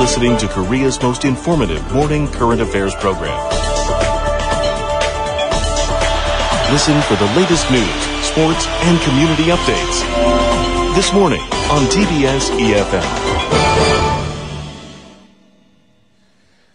listening to Korea's most informative morning current affairs program. Listen for the latest news, sports, and community updates. This morning on TBS eFM.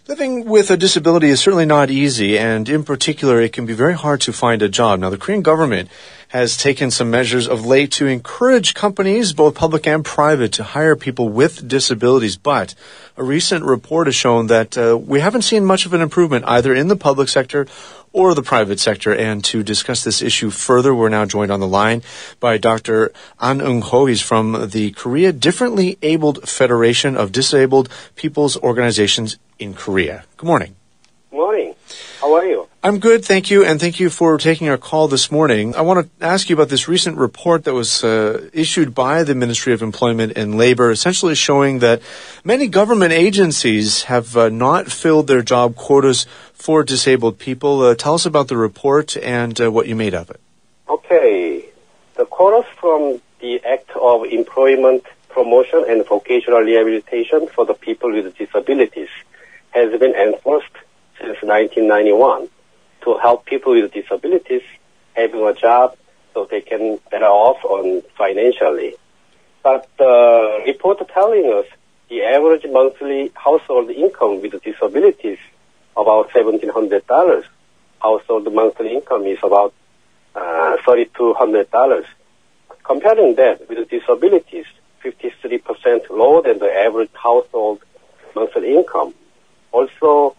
Living with a disability is certainly not easy, and in particular, it can be very hard to find a job. Now, the Korean government has taken some measures of late to encourage companies, both public and private, to hire people with disabilities. But a recent report has shown that we haven't seen much of an improvement either in the public sector or the private sector. And to discuss this issue further, we're now joined on the line by Dr. An Eung-ho. He's from the Korea Differently Abled Federation of Disabled People's Organizations in Korea. Good morning. Good morning. How are you? I'm good, thank you, and thank you for taking our call this morning. I want to ask you about this recent report that was issued by the Ministry of Employment and Labor, essentially showing that many government agencies have not filled their job quotas for disabled people. Tell us about the report and what you made of it. Okay. The quotas from the Act of Employment Promotion and Vocational Rehabilitation for the people with disabilities has been enforced since 1991 to help people with disabilities having a job so they can better off financially. But the report telling us the average monthly household income with disabilities about $1,700. Household monthly income is about $3,200. Comparing that with disabilities, 53% lower than the average household monthly income. Also,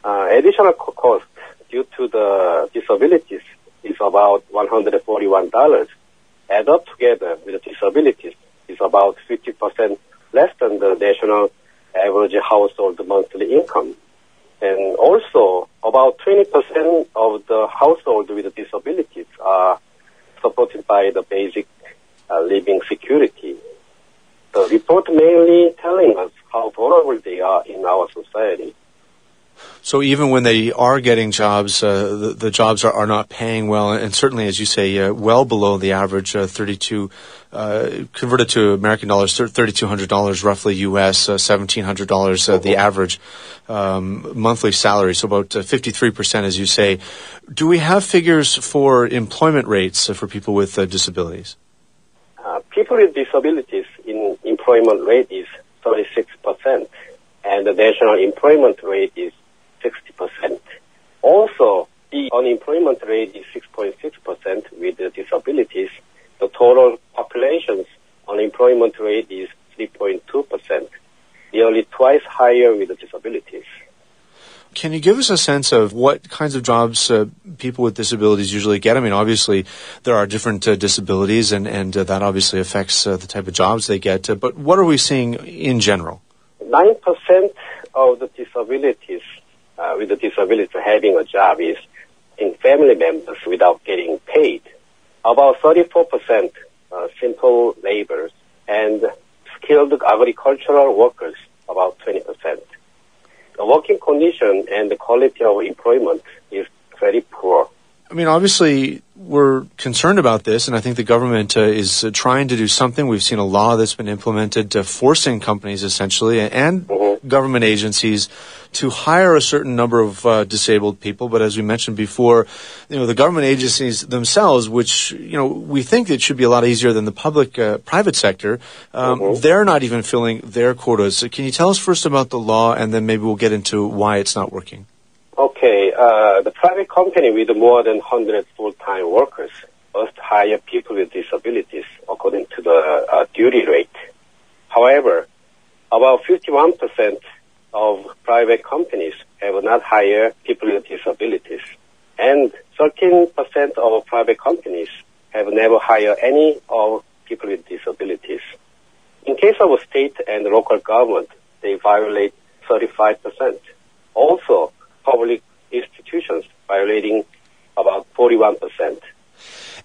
additional cost due to the disabilities is about $141. Add up together with the disabilities is about 50% less than the national average household monthly income. And also, about 20% of the household with disabilities are supported by the basic living security. The report mainly telling us how vulnerable they are in our society. So even when they are getting jobs, the jobs are not paying well, and certainly, as you say, well below the average, converted to American dollars, $3,200 roughly U.S., $1,700 the average monthly salary, so about 53%, as you say. Do we have figures for employment rates for people with disabilities? People with disabilities in employment rate is 36%, and the national employment rate is 60%. Also, the unemployment rate is 6.6% with the disabilities. The total population's unemployment rate is 3.2%, nearly twice higher with the disabilities. Can you give us a sense of what kinds of jobs people with disabilities usually get? I mean, obviously, there are different disabilities, and that obviously affects the type of jobs they get. But what are we seeing in general? 9% of the disabilities, with the disability having a job is in family members without getting paid. About 34% simple laborers and skilled agricultural workers, about 20%. The working condition and the quality of employment is very poor. I mean, obviously, we're concerned about this, and I think the government is trying to do something. We've seen a law that's been implemented forcing companies, essentially, and government agencies to hire a certain number of disabled people. But as we mentioned before, the government agencies themselves, which, we think it should be a lot easier than the private sector, they're not even filling their quotas. So can you tell us first about the law, and then maybe we'll get into why it's not working? Okay, the private company with more than 100 full-time workers must hire people with disabilities according to the duty rate. However, about 51% of private companies have not hired people with disabilities, and 13% of private companies have never hired any of people with disabilities. In case of state and local government, they violate 35%. Also, public institutions violating about 41%.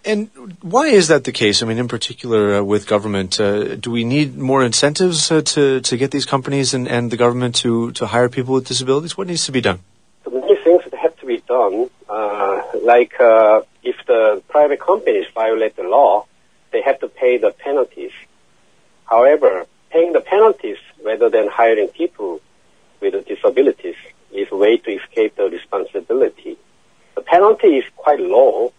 And why is that the case? I mean, in particular with government, do we need more incentives to get these companies and the government to hire people with disabilities? What needs to be done? So many things that have to be done, if the private companies violate the law, they have to pay the penalties. However, paying the penalties rather than hiring people with disabilities is a way to escape the responsibility. The penalty is quite low.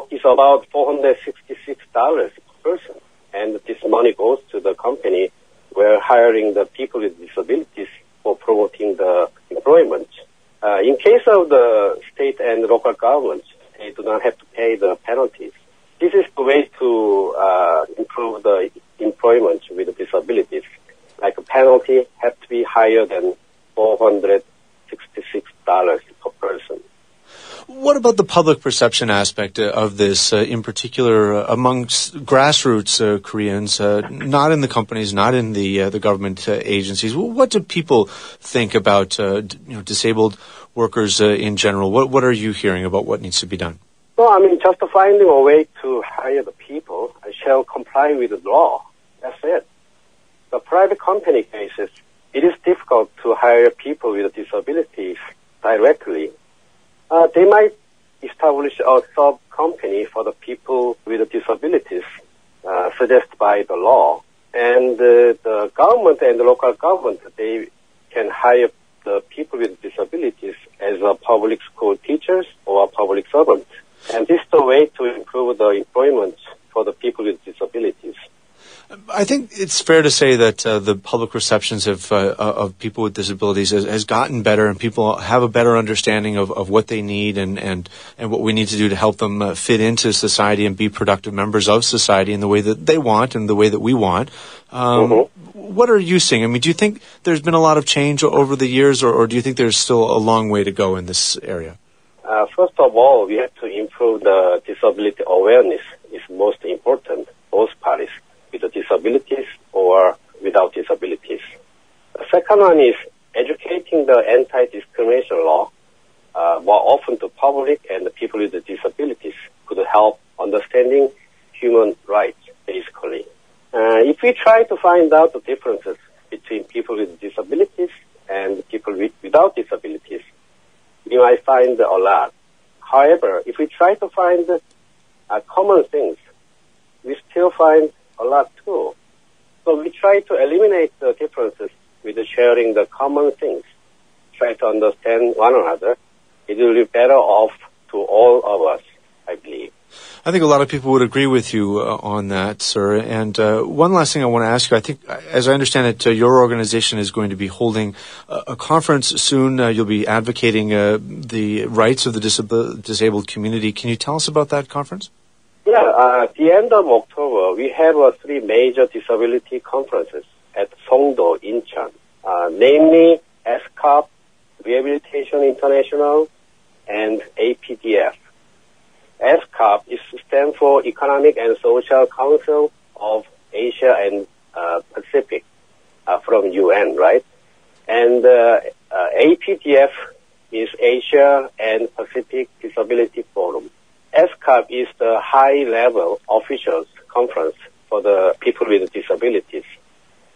It's about $466 per person. And this money goes to the company where hiring the people with disabilities for promoting the employment. In case of the state and local governments, they do not have to pay the penalties. This is the way to improve the employment with disabilities. Like a penalty has to be higher than $466 per person. What about the public perception aspect of this, in particular amongst grassroots Koreans, not in the companies, not in the government agencies? What do people think about disabled workers in general? What are you hearing about what needs to be done? Well, just finding a way to hire the people shall comply with the law. That's it. The private company cases, it is difficult to hire people with disabilities directly. They might establish a sub-company for the people with disabilities, suggested by the law. And the government and the local government, they can hire the people with disabilities as public school teachers or public servants. And this is the way to improve the employment for the people with disabilities. I think it's fair to say that the public receptions of people with disabilities has gotten better, and people have a better understanding of what they need and what we need to do to help them fit into society and be productive members of society in the way that they want and the way that we want. What are you seeing? Do you think there's been a lot of change over the years, or do you think there's still a long way to go in this area? First of all, we have to improve the disability awareness. It's most important, both parties, with the disabilities or without disabilities. The second one is educating the anti-discrimination law more often to public and the people with the disabilities could help understanding human rights, basically. If we try to find out the differences between people with disabilities and people without disabilities, we might find a lot. However, if we try to find common things, we still find a lot too. So we try to eliminate the differences with sharing the common things, try to understand one another. It will be better off to all of us, I believe. I think a lot of people would agree with you on that, sir. And one last thing I want to ask you, I think, as I understand it, your organization is going to be holding a conference soon. You'll be advocating the rights of the disabled community. Can you tell us about that conference? Yeah, at the end of October, we have 3 major disability conferences at Songdo, Incheon, namely SCOP, Rehabilitation International, and APDF. SCOP stands for Economic and Social Council of Asia and Pacific, from UN, right? And APDF is Asia and Pacific Disability Forum. SCOP is the high-level officials conference for the people with disabilities.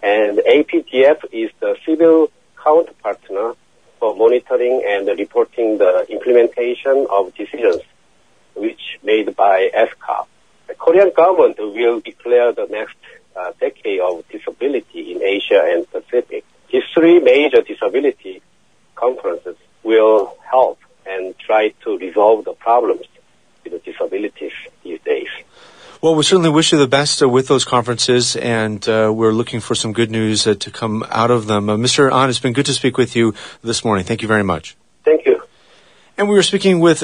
And APDF is the civil counterpartner for monitoring and reporting the implementation of decisions which made by SCOP. The Korean government will declare the next decade of disability in Asia and Pacific. These 3 major disability conferences will help and try to resolve the problems with the disabilities these days. Well, we certainly wish you the best with those conferences, and we're looking for some good news to come out of them. Mr. An, it's been good to speak with you this morning. Thank you very much. Thank you. And we were speaking with